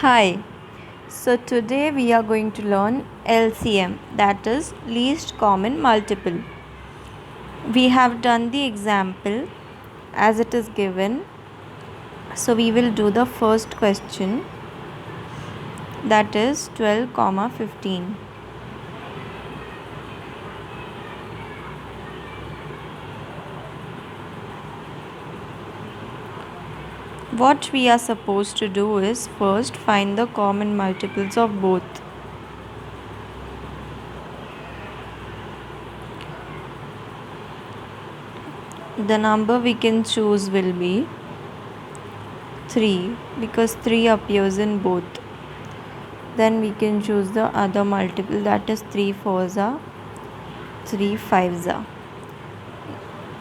Hi, so today we are going to learn LCM, that is least common multiple. We have done the example as it is given. So we will do the first question, that is 12, 15. What we are supposed to do is first find the common multiples of both. The number we can choose will be 3 because 3 appears in both. Then we can choose the other multiple, that is 3 fours are 3 fives are.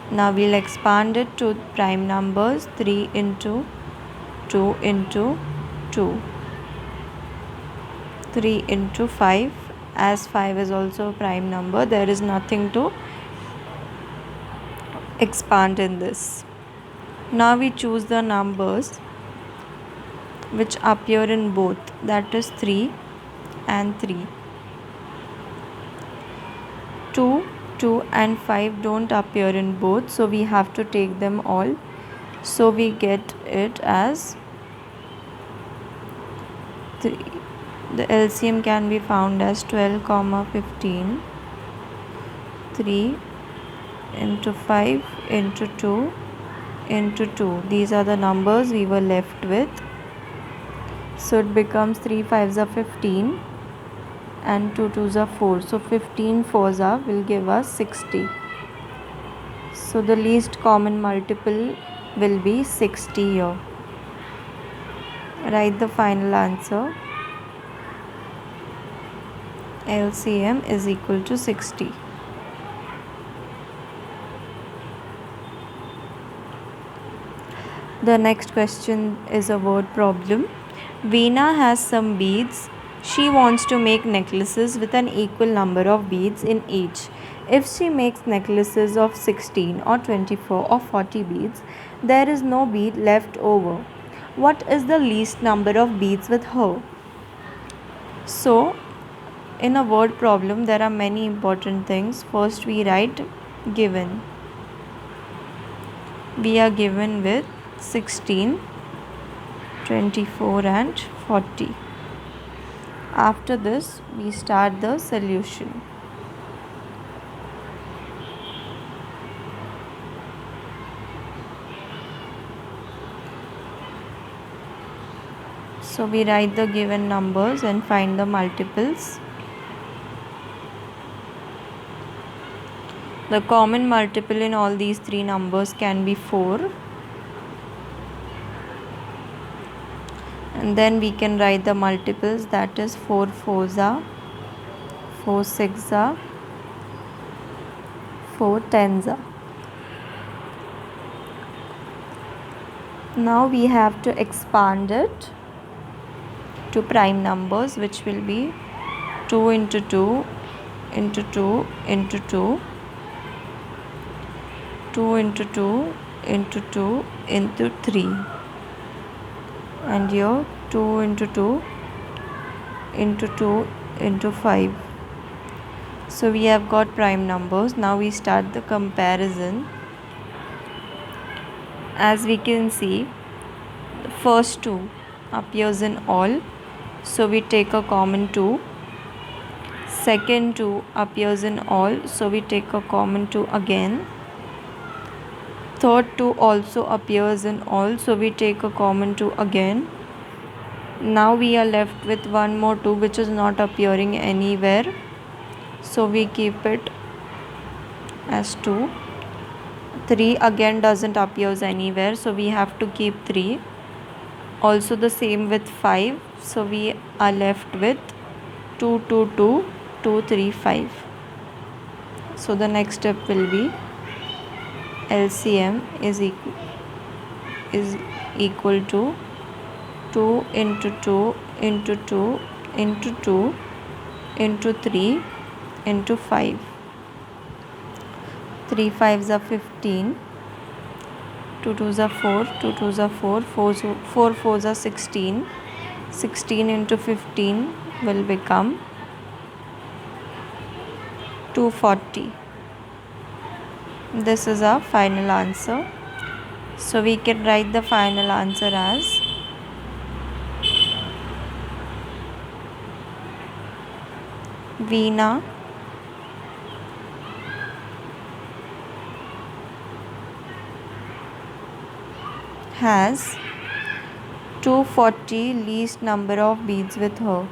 Now we'll expand it to prime numbers, 3 into 2 into 2, 3 into 5. As 5 is also a prime number, there is nothing to expand in this. Now we choose the numbers which appear in both, that is 3 and 3. 2, 2 and 5 don't appear in both, so we have to take them all. So we get it as 3. The LCM can be found as 12, 15. 3 into 5 into 2 into 2. These are the numbers we were left with. So it becomes 3 5s are 15 and 2 2s are 4. So 15 4s are will give us 60. So the least common multiple will be 60 here. Write the final answer. LCM is equal to 60. The next question is a word problem. Veena has some beads. She wants to make necklaces with an equal number of beads in each. If she makes necklaces of 16 or 24 or 40 beads, there is no bead left over. What is the least number of beads with her? So, in a word problem, there are many important things. First, we write given. We are given with 16, 24 and 40. After this, we start the solution. So we write the given numbers and find the multiples. The common multiple in all these three numbers can be 4. And then we can write the multiples, that is 4 4s are 4 6s are 4 10s are. Now we have to expand it to prime numbers, which will be 2 into 2 into 2 into 2, 2 into 2 into 2 into 3, and here 2 into 2 into 2 into 5. So we have got prime numbers. Now we start the comparison. As we can see, the first 2 appears in all, so we take a common 2. Second 2 appears in all, so we take a common 2 again. Third 2 also appears in all, so we take a common 2 again. Now we are left with one more 2 which is not appearing anywhere, so we keep it as 2. 3 again doesn't appears anywhere, so we have to keep 3. Also the same with 5, so we are left with 2 2 2 2 3 5. So the next step will be LCM is equal to 2 into 2 into 2 into 2 into 3 into 5. 3 5s are 15, 2 2s are 4, 2 2s are 4, 4 4s are 16, 16 into 15 will become 240. This is our final answer. So we can write the final answer as Veena has 240 least number of beads with her.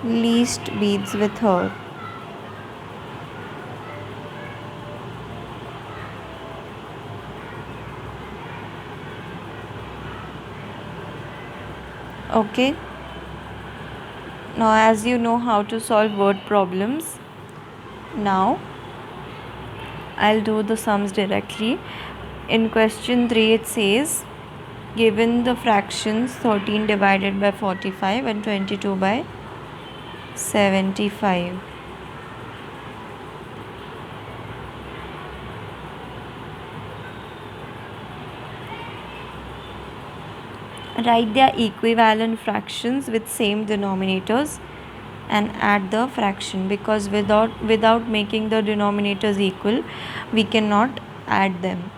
Least beads with her. Okay. Now as you know how to solve word problems, now I'll do the sums directly. In question 3 it says, given the fractions 13 divided by 45 and 22 by 75. Write their equivalent fractions with same denominators and add the fraction, because without making the denominators equal we cannot add them.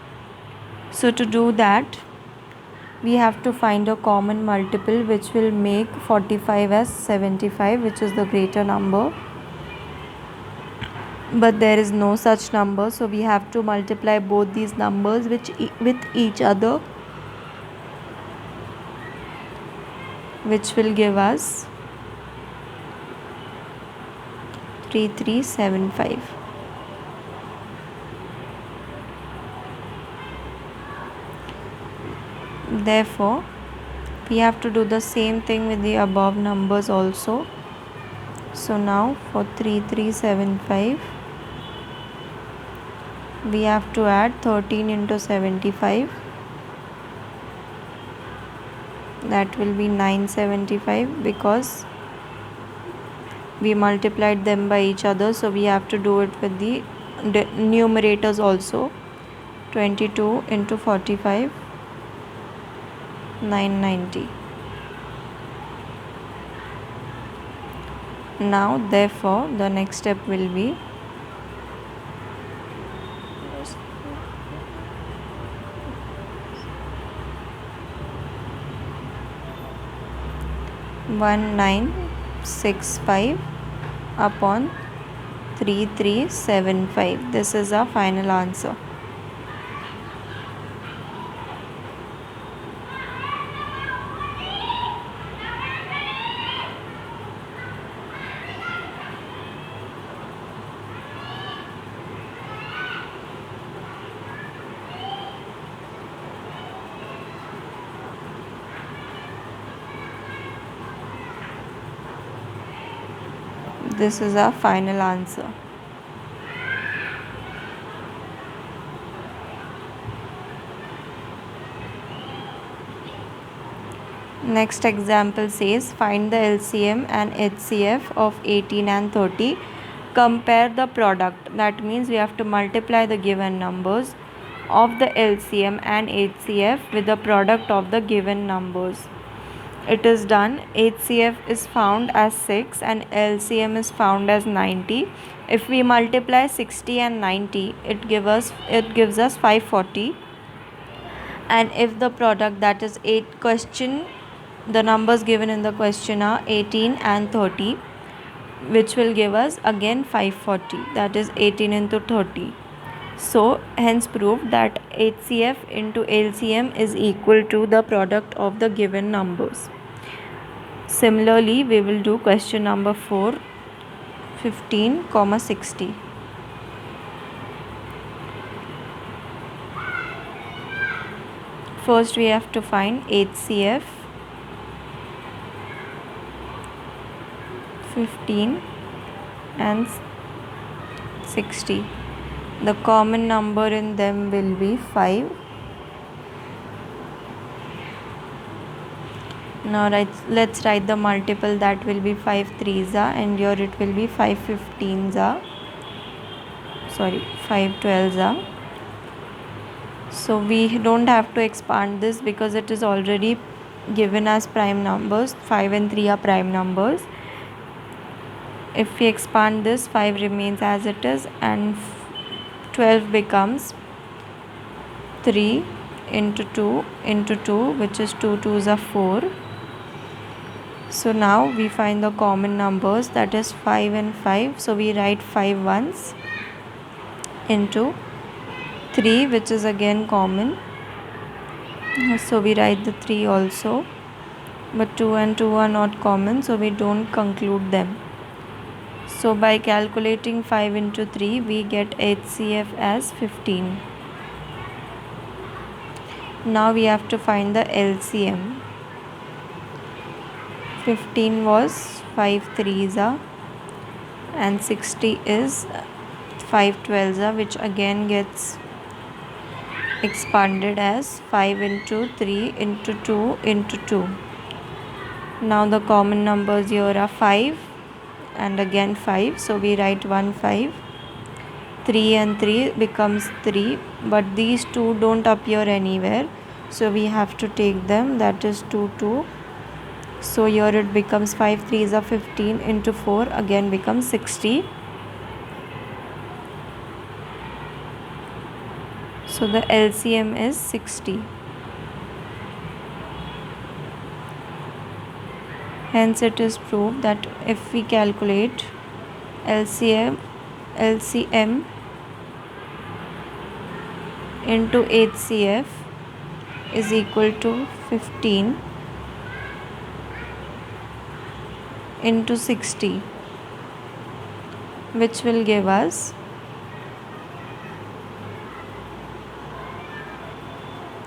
So to do that, we have to find a common multiple which will make 45 as 75, which is the greater number. But there is no such number, so we have to multiply both these numbers with each other, which will give us 3375. Therefore, we have to do the same thing with the above numbers also. So now for 3375, we have to add 13 into 75. That will be 975, because we multiplied them by each other, so we have to do it with the numerators also. 22 into 45, 990. Now therefore the next step will be one 965 upon 3375. This is our final answer. This is our final answer. Next example says, find the LCM and HCF of 18 and 30. Compare the product. That means we have to multiply the given numbers of the LCM and HCF with the product of the given numbers. It is done. HCF is found as 6 and LCM is found as 90. If we multiply 60 and 90, it gives us 540. And if the product, that is the numbers given in the question are 18 and 30, which will give us again 540, that is 18 into 30. So hence proved that HCF into LCM is equal to the product of the given numbers. Similarly, we will do question number 4, 15, 60. First we have to find HCF 15 and 60. The common number in them will be 5. Now let's write the multiple. That will be 5 3s and here it will be 5 15s. 5 12s are. So we don't have to expand this because it is already given as prime numbers. 5 and 3 are prime numbers. If we expand this, 5 remains as it is and 12 becomes 3 into 2 into 2, which is 2 2s are 4. So now we find the common numbers, that is 5 and 5. So we write 5 once into 3, which is again common. So we write the 3 also, but 2 and 2 are not common, so we don't conclude them. So by calculating 5 into 3, we get HCF as 15. Now we have to find the LCM. 15 was 5 3s are and 60 is 5 12s are, which again gets expanded as 5 into 3 into 2 into 2. Now the common numbers here are 5 and again 5. So we write 1 5. 3 and 3 becomes 3, but these two don't appear anywhere. So we have to take them, that is 2 2. So here it becomes 5 3s are 15 into 4 again becomes 60. So the LCM is 60. Hence it is proved that if we calculate LCM into HCF is equal to 15 into 60, which will give us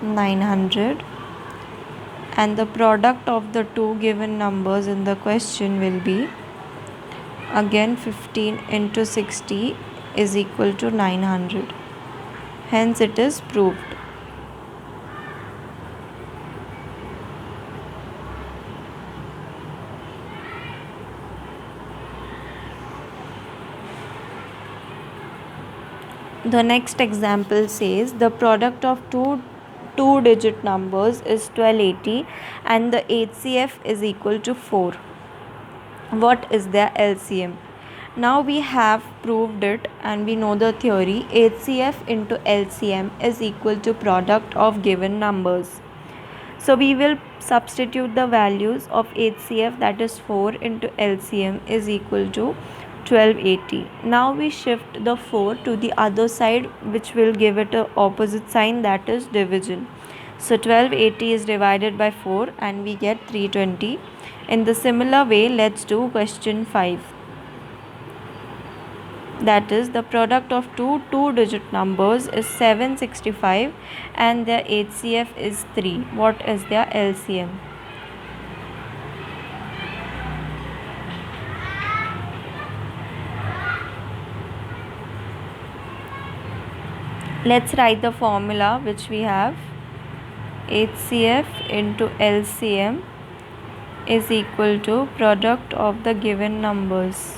900, and the product of the two given numbers in the question will be again 15 into 60 is equal to 900. Hence it is proved. The next example says the product of two-digit numbers is 1280 and the HCF is equal to 4. What is their LCM? Now we have proved it and we know the theory. HCF into LCM is equal to product of given numbers. So we will substitute the values of HCF, that is 4, into LCM is equal to 1280. Now we shift the 4 to the other side, which will give it a opposite sign, that is division. So 1280 is divided by 4 and we get 320. In the similar way, let's do question 5. That is, the product of two-digit numbers is 765 and their HCF is 3. What is their LCM? Let's write the formula which we have. HCF into LCM is equal to product of the given numbers.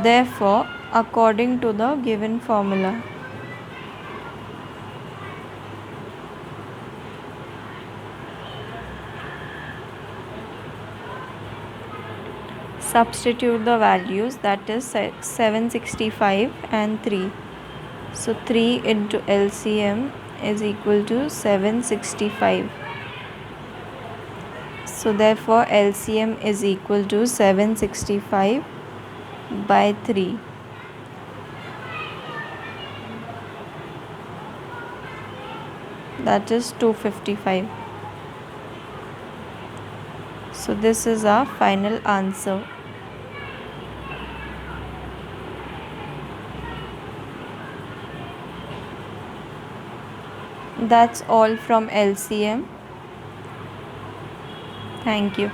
Therefore, according to the given formula, substitute the values, that is 765 and 3. So 3 into LCM is equal to 765. So therefore LCM is equal to 765 by 3. That is 255. So this is our final answer. That's all from LCM. Thank you.